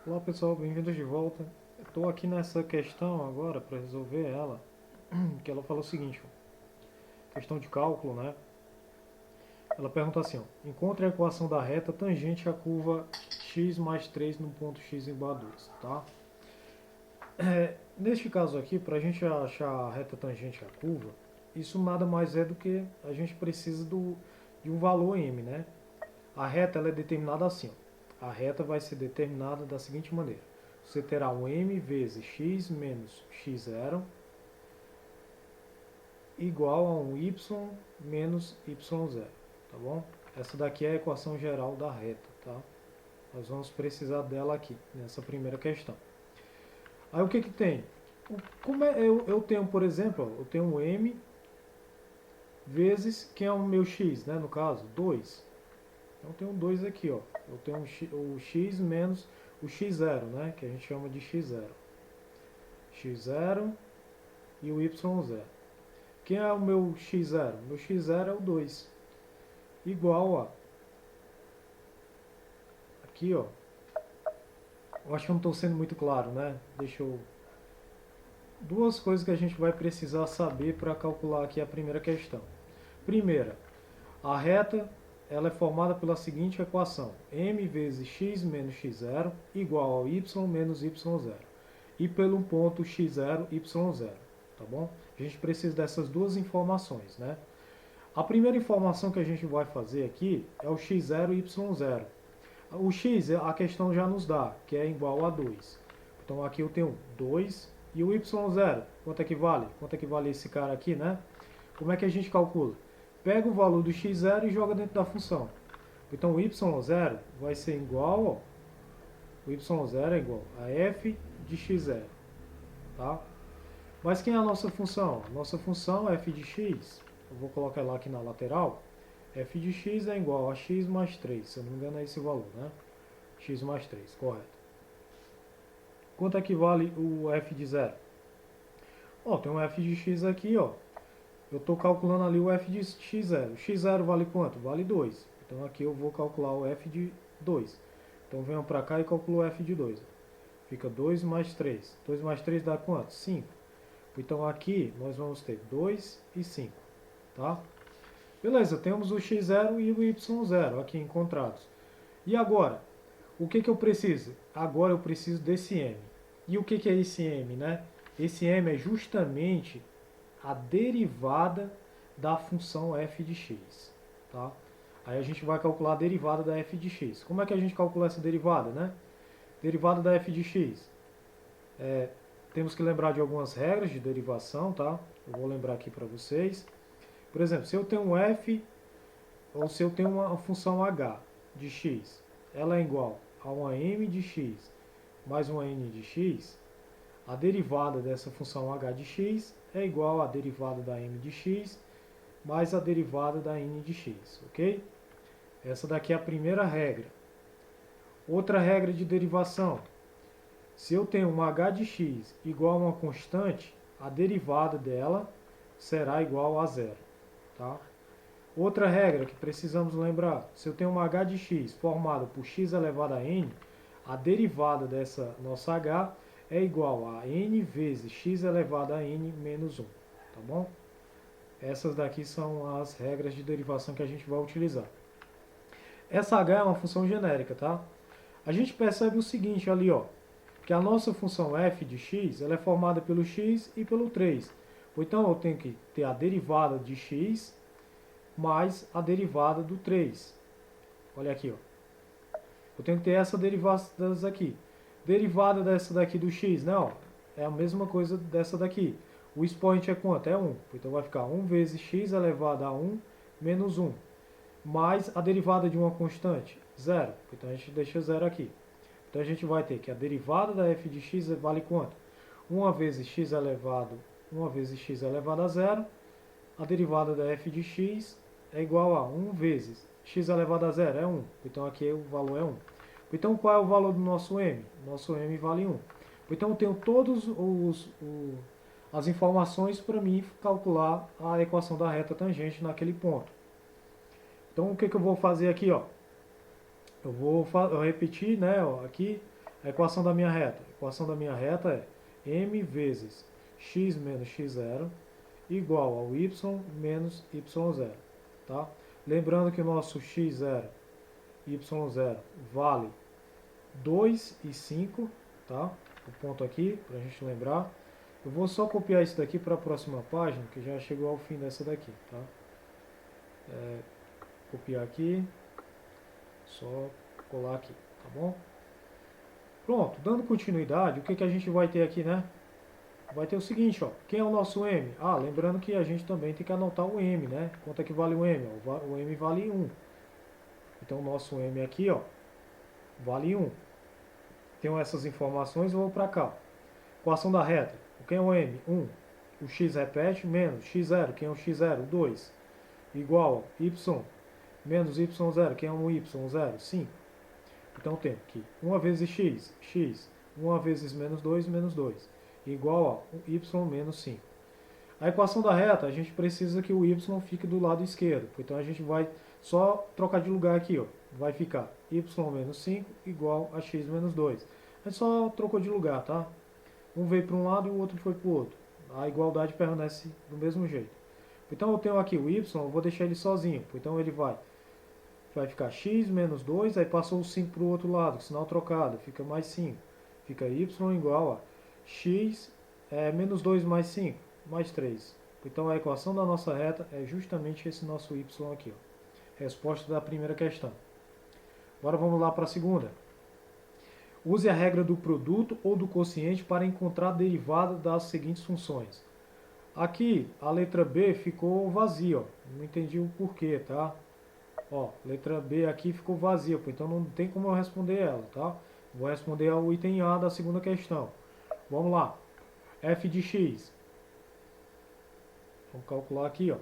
Olá pessoal, bem-vindos de volta. Estou aqui nessa questão agora para resolver ela, que ela fala o seguinte, ó, questão de cálculo, né? Ela pergunta assim, ó, encontre a equação da reta tangente à curva x mais 3 no ponto x igual a 2, tá? Neste caso aqui, para a gente achar a reta tangente à curva, isso nada mais é do que a gente precisa de um valor m, né? A reta ela é determinada assim, ó. A reta vai ser determinada da seguinte maneira. Você terá um m vezes x menos x0 igual a um y menos y0, tá bom? Essa daqui é a equação geral da reta, tá? Nós vamos precisar dela aqui, nessa primeira questão. Aí o que que tem? Como é, eu tenho, por exemplo, ó, eu tenho um m vezes, quem é o meu x, né? No caso, 2. Então eu tenho 2 aqui, ó. Eu tenho o x menos o x0, né? Que a gente chama de x0. x0 e o y0. Quem é o meu x0? Meu x0 é o 2. Igual a... Aqui, ó. Eu acho que eu não estou sendo muito claro, né? Deixa eu... Duas coisas que a gente vai precisar saber para calcular aqui a primeira questão. Primeira, a reta ela é formada pela seguinte equação: m vezes x menos x0 igual ao y menos y0. E pelo ponto x0, y0. Tá bom? A gente precisa dessas duas informações, né? A primeira informação que a gente vai fazer aqui é o x0 e y0. O x a questão já nos dá, que é igual a 2. Então aqui eu tenho 2 e o y0, quanto é que vale? Quanto é que vale esse cara aqui, né? Como é que a gente calcula? Pega o valor do x0 e joga dentro da função. Então o y0 vai ser igual, ó, o y0 é igual a f de x0, tá? Mas quem é a nossa função? A nossa função é f de x, eu vou colocar ela aqui na lateral, f de x é igual a x mais 3, se eu não me engano é esse valor, né? X mais 3, correto. Quanto é que vale o f de 0? Ó, tem um f de x aqui, ó. Eu estou calculando ali o f de x0. x0 vale quanto? Vale 2. Então aqui eu vou calcular o f de 2. Então venho para cá e calculo o f de 2. Fica 2 mais 3. 2 mais 3 dá quanto? 5. Então aqui nós vamos ter 2 e 5. Tá? Beleza, temos o x0 e o y0 aqui encontrados. E agora? O que eu preciso? Agora eu preciso desse m. E o que é esse m, né? Esse m é justamente a derivada da função f de x. Tá? Aí a gente vai calcular a derivada da f de x. Como é que a gente calcula essa derivada, né? Derivada da f de x. Temos que lembrar de algumas regras de derivação, tá? Eu vou lembrar aqui para vocês. Por exemplo, se eu tenho um f, ou se eu tenho uma função h de x, ela é igual a uma m de x mais uma n de x, a derivada dessa função h de x é igual à derivada da m de x mais a derivada da n de x, ok? Essa daqui é a primeira regra. Outra regra de derivação. Se eu tenho um h de x igual a uma constante, a derivada dela será igual a zero. Tá? Outra regra que precisamos lembrar. Se eu tenho um h de x formado por x elevado a n, a derivada dessa nossa h é igual a n vezes x elevado a n menos 1. Tá bom? Essas daqui são as regras de derivação que a gente vai utilizar. Essa h é uma função genérica, tá? A gente percebe o seguinte ali, ó, que a nossa função f de x ela é formada pelo x e pelo 3. Então eu tenho que ter a derivada de x mais a derivada do 3. Olha aqui, ó. Eu tenho que ter essa derivada aqui. Derivada dessa daqui do x, né? Ó, é a mesma coisa dessa daqui. O expoente é quanto? É 1. Então vai ficar 1 vezes x elevado a 1 menos 1. Mais a derivada de uma constante, 0. Então a gente deixa 0 aqui. Então a gente vai ter que a derivada da f de x vale quanto? 1 vezes x elevado a 0. A derivada da f de x é igual a 1 vezes x elevado a 0, é 1. Então aqui o valor é 1. Então qual é o valor do nosso m? Nosso m vale 1. Então eu tenho todas as informações para mim calcular a equação da reta tangente naquele ponto. Então o que eu vou fazer aqui, ó? Eu vou repetir, né, ó, aqui A equação da minha reta. A equação da minha reta é m vezes x menos x0 igual ao y menos y0. Tá? Lembrando que o nosso x0 e y0 vale 2 e 5, tá? O ponto aqui, para a gente lembrar. Eu vou só copiar isso daqui para a próxima página, que já chegou ao fim dessa daqui, tá? Copiar aqui, só colar aqui, tá bom? Pronto, dando continuidade, o que, que a gente vai ter aqui, né? Vai ter o seguinte, ó, quem é o nosso M? Ah, lembrando que a gente também tem que anotar o M, né? Quanto é que vale o M? O M vale 1. Então o nosso M aqui, ó, vale 1. Tenho essas informações, eu vou para cá. Equação da reta. Quem é o M? 1. O x repete, menos x0. Quem é o x0? 2. Igual a y menos y0. Quem é o y0? 5. Então tem aqui 1 vezes x, x. 1 vezes menos 2, menos 2. Igual a y menos 5. A equação da reta, a gente precisa que o y fique do lado esquerdo. Então a gente vai só trocar de lugar aqui, ó. Vai ficar y menos 5 igual a x menos 2. A gente só trocou de lugar, tá? Um veio para um lado e o outro foi para o outro. A igualdade permanece do mesmo jeito. Então eu tenho aqui o y, eu vou deixar ele sozinho. Então ele vai ficar x menos 2, aí passou o 5 para o outro lado, sinal trocado, fica mais 5. Fica y igual a x menos 2 mais 5, mais 3. Então a equação da nossa reta é justamente esse nosso y aqui. Ó. Resposta da primeira questão. Agora vamos lá para a segunda. Use a regra do produto ou do quociente para encontrar a derivada das seguintes funções. Aqui, a letra B ficou vazia, ó. Não entendi o porquê, tá? Ó, letra B aqui ficou vazia, então não tem como eu responder ela, tá? Vou responder ao item A da segunda questão. Vamos lá. F de x. Vamos calcular aqui, ó.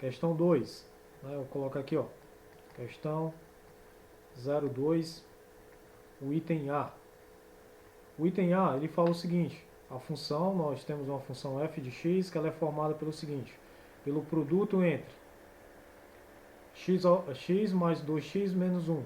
Questão 2. Né? Eu coloco aqui, ó. Questão 02. O item A. O item A, ele fala o seguinte, a função, nós temos uma função f de x, que ela é formada pelo seguinte, pelo produto entre x mais 2x menos 1.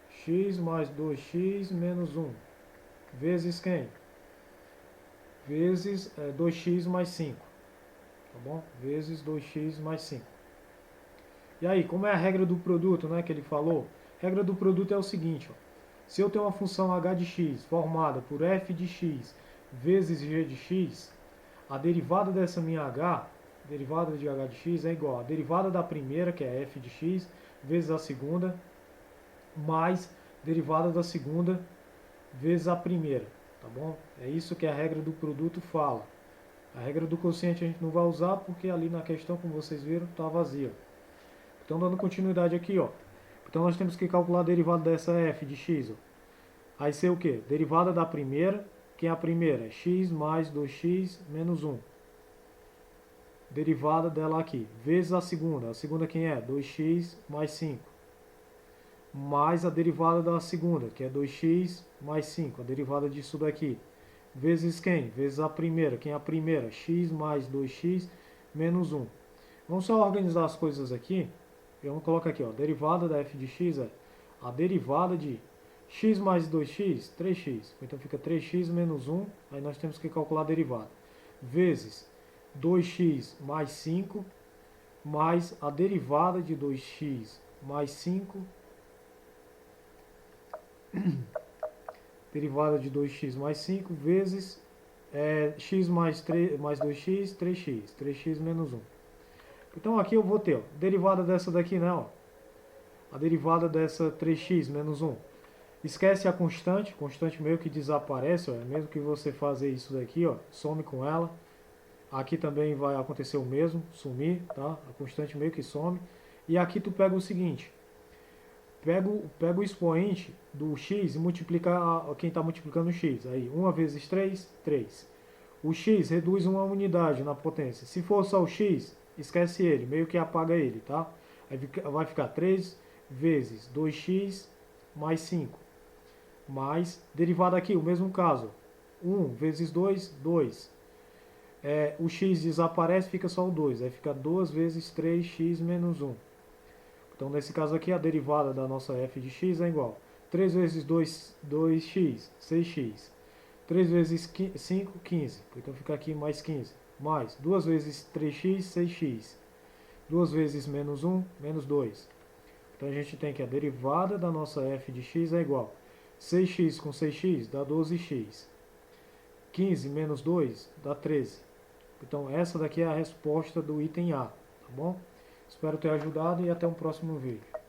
X mais 2x menos 1. Vezes quem? Vezes 2x mais 5. Tá bom? Vezes 2x mais 5. E aí, como é a regra do produto, né, que ele falou? A regra do produto é o seguinte, ó. Se eu tenho uma função h de x formada por f de x vezes g de x, a derivada dessa minha h, derivada de h de x é igual a derivada da primeira, que é f de x, vezes a segunda, mais derivada da segunda vezes a primeira, tá bom? É isso que a regra do produto fala. A regra do quociente a gente não vai usar porque ali na questão, como vocês viram, está vazia. Então, dando continuidade aqui, ó. Então, nós temos que calcular a derivada dessa f de x, ó. Vai ser o quê? Derivada da primeira, que é a primeira, x mais 2x menos 1. Derivada dela aqui, vezes a segunda quem é? 2x mais 5. Mais a derivada da segunda, que é 2x mais 5, a derivada disso daqui. Vezes quem? Vezes a primeira, quem é a primeira? X mais 2x menos 1. Vamos só organizar as coisas aqui. Vamos colocar aqui, ó, derivada da f de x é a derivada de x mais 2x, 3x. Então fica 3x menos 1, aí nós temos que calcular a derivada. Vezes 2x mais 5, mais a derivada de 2x mais 5, derivada de 2x mais 5, vezes x mais 2x, 3x, 3x menos 1. Então aqui eu vou ter, ó, derivada dessa daqui, né, ó, a derivada dessa 3x menos 1. Esquece a constante meio que desaparece, ó, mesmo que você fazer isso daqui, ó, some com ela. Aqui também vai acontecer o mesmo, sumir, tá? A constante meio que some. E aqui tu pega o seguinte, pega o expoente do x e multiplica quem está multiplicando o x. Aí 1 vezes 3, 3. O x reduz uma unidade na potência. Se for só o x, esquece ele, meio que apaga ele, tá? Aí vai ficar 3 vezes 2x mais 5. Mais, derivada aqui, o mesmo caso. 1 vezes 2, 2. O x desaparece, fica só o 2. Aí fica 2 vezes 3x menos 1. Então, nesse caso aqui, a derivada da nossa f de x é igual a 3 vezes 2x, 6x. 3 vezes 5, 15. Então fica aqui mais 15. Mais 2 vezes 3x, 6x. 2 vezes menos 1, menos 2. Então a gente tem que a derivada da nossa f de x é igual a 6x com 6x dá 12x. 15 menos 2 dá 13. Então essa daqui é a resposta do item A, tá bom? Espero ter ajudado e até um próximo vídeo.